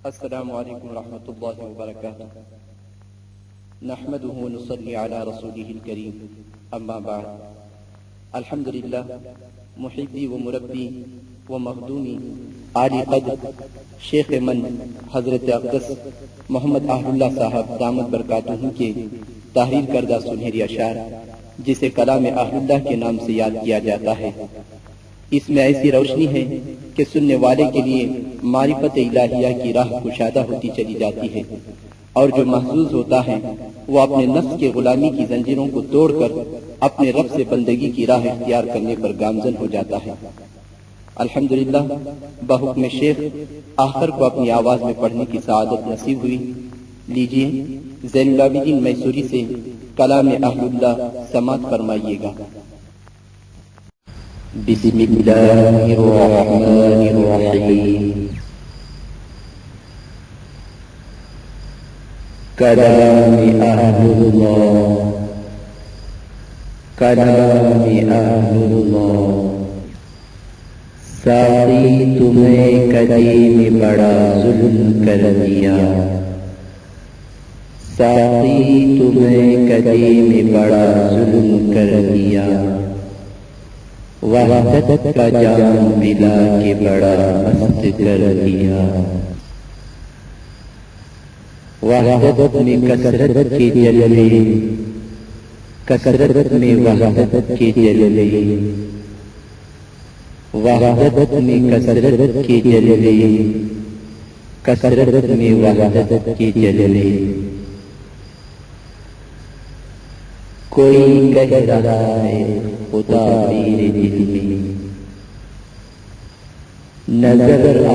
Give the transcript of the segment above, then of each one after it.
السلام علیکم ورحمۃ اللہ وبرکاتہ نحمده ونصلي على رسوله الكريم اما بعد الحمدللہ محبی و مربی و مخدومی عالی قدر شیخ من حضرت اقدس محمد احمد اللہ صاحب دامت برکاتہ کے تحریر کردہ سنہری اشعار جسے کلام اہل اللہ کے نام سے یاد کیا جاتا ہے، اس میں ایسی روشنی ہے کہ سننے والے کے لیے معرفت الہیہ کی راہ کشادہ ہوتی چلی جاتی ہے، اور جو محظوظ ہوتا ہے وہ اپنے نفس کے غلامی کی زنجیروں کو توڑ کر اپنے رب سے بندگی کی راہ اختیار کرنے پر گامزن ہو جاتا ہے۔ الحمدللہ بحکم شیخ آخر کو اپنی آواز میں پڑھنے کی سعادت نصیب ہوئی۔ لیجیے زین العابدین میسوری سے کلام اہل اللہ سماعت فرمائیے گا۔ بسم اللہ الرحمن الرحیم۔ کلام اہل اللہ، کلام اہل اللہ۔ ساقی تمہیں قدیم بڑا ظلم کر دیا، ساقی تمہیں قدیم بڑا ظلم کر دیا، وحدت کا جام ملا کے بڑا مست کر دیا۔ وحدت میں کثرت کے جلوے، کثرت میں وحدت کے جلوے، وحدت میں کثرت کے جلوے، کثرت میں وحدت کے جلوے۔ کوئی کہہ رہا ہے خدا میرے دل میں، نظر آ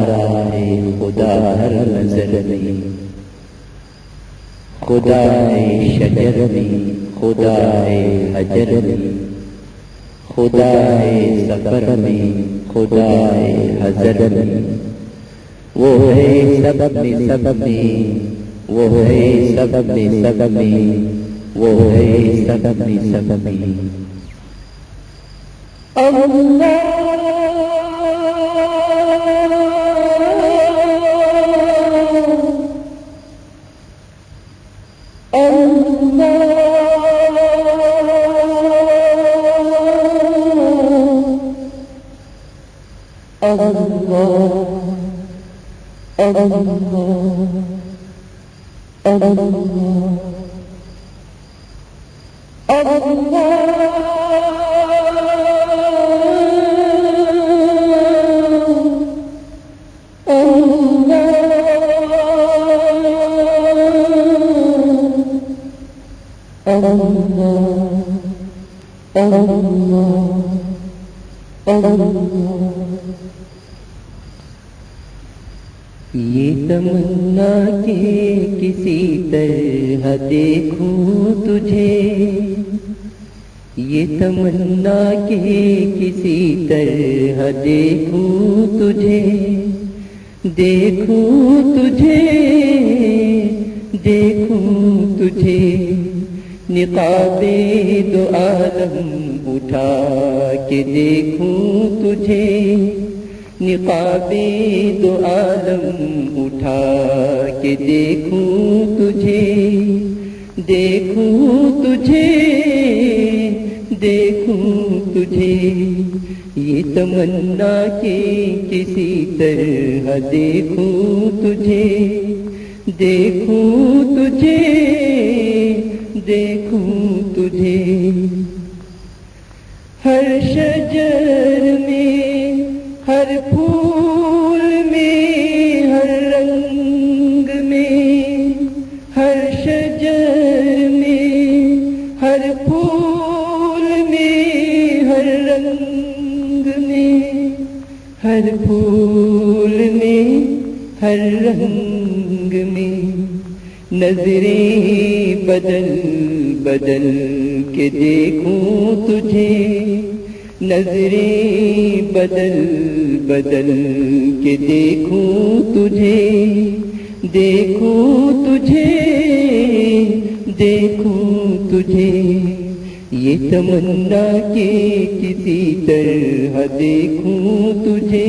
رہا ہے خدا ہر نظر میں، خدا ہے شجر میں، خدا ہے حجر میں، خدا ہے سفر میں، خدا ہے حضر میں، وہ ہے سب میں سب میں، وہ ہے سب میں سب میں، وہ ہے سب میں سب میں۔ اللہ یہ تمنا کہ کسی طرح دیکھوں تجھے، یہ تمنا کہ کسی طرح دیکھوں تجھے، دیکھوں تجھے، دیکھوں تجھے، نقاب دو عالم اٹھا کے دیکھوں تجھے، نقاب دو عالم اٹھا کے دیکھوں تجھے، دیکھوں تجھے، دیکھوں تجھے۔ یہ تمنا کہ کسی طرح دیکھوں تجھے، دیکھوں تجھے، دیکھوں تجھے۔ ہر شجر میں، ہر پھول میں، ہر رنگ میں، ہر شجر میں، ہر پھول میں، ہر رنگ میں، ہر پھول میں، ہر رنگ میں، نظریں بدل بدل کے دیکھوں تجھے، نظریں بدل بدل کے دیکھوں تجھے، دیکھوں تجھے، دیکھوں تجھے۔ یہ تمنا کہ کسی طرح دیکھوں تجھے،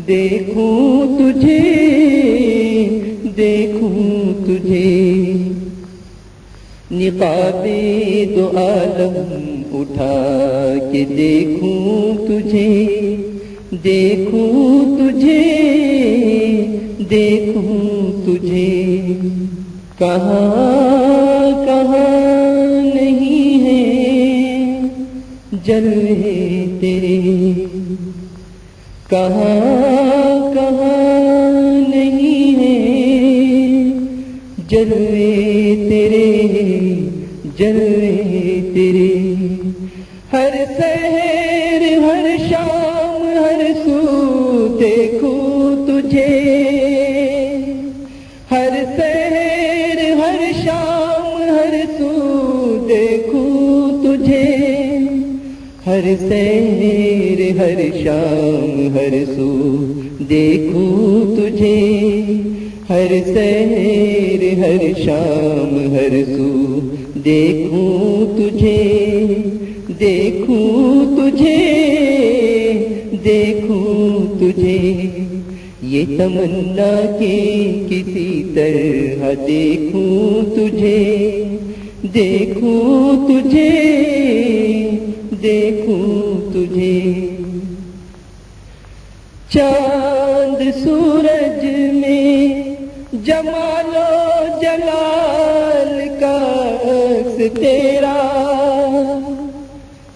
دیکھوں تجھے، نقاب دو عالم اٹھا کے دیکھوں تجھے، دیکھوں تجھے، دیکھوں تجھے، کہاں کہاں نہیں ہے جلوے تیرے، کہاں کہاں نہیں ہے جلوے تیرے، جلوے تیرے، ہر سحر ہر شام ہر سو دیکھوں تجھے، ہر سحر ہر شام ہر سو دیکھوں تجھے، ہر سحر ہر شام ہر سو دیکھوں تجھے، ہر سحر ہر شام ہر سو دیکھوں تجھے، دیکھوں تجھے، دیکھوں تجھے، یہ تمنا کہ کسی طرح دیکھوں تجھے، دیکھوں تجھے، دیکھوں تجھے، چاند سورج میں جمال و جلال کا عکس تیرا،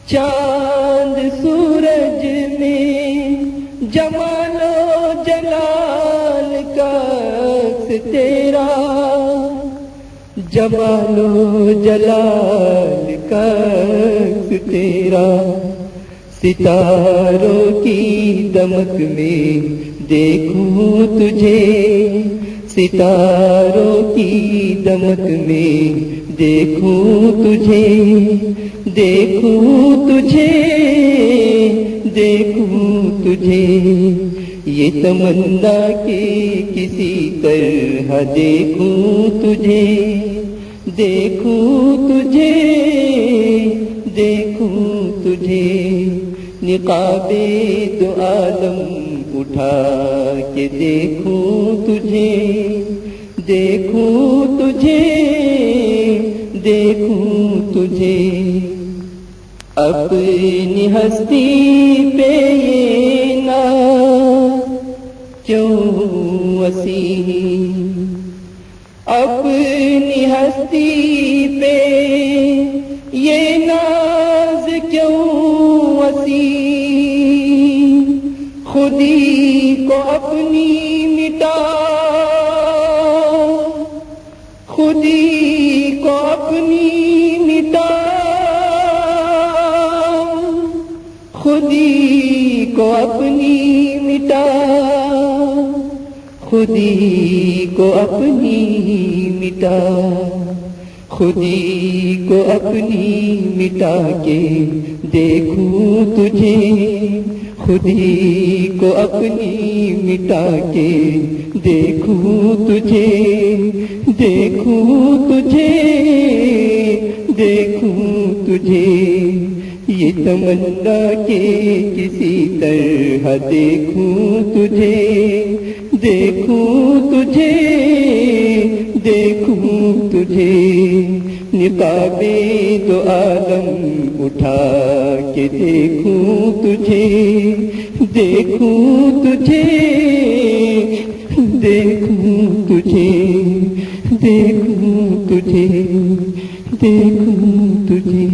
چاند سورج میں جمال و جلال کا عکس تیرا، جمال و جلال کا عکس تیرا، ستاروں کی دمک میں دیکھوں تجھے، ستاروں کی دمک میں دیکھوں تجھے، دیکھوں تجھے، دیکھوں تجھے، یہ تمنا کہ کسی طرح دیکھوں تجھے، دیکھوں تجھے، دیکھوں تجھے، نقاب دو عالم اٹھا کے دیکھوں تجھے، دیکھوں تجھے، دیکھوں تجھے، اپنی ہستی پہ یہ ناز کیوں وسیع، اپنی ہستی پہ یہ ناز کیوں وسیع، خودی کو اپنی مٹا، خودی کو اپنی مٹا، خودی کو اپنی مٹا، خودی کو اپنی مٹا، خودی کو اپنی مٹا کے دیکھوں تجھے، خودی کو اپنی مٹا کے دیکھوں تجھے، دیکھوں تجھے، دیکھوں تجھے، یہ تمنا کہ کسی طرح دیکھوں تجھے، دیکھوں تجھے، دیکھوں تجھے، نقاب دو عالم اٹھا کے دیکھوں تجھے، دیکھوں تجھے، دیکھوں تجھے، دیکھوں تجھے، دیکھوں تجھے،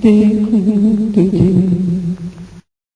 دیکھوں تجھے۔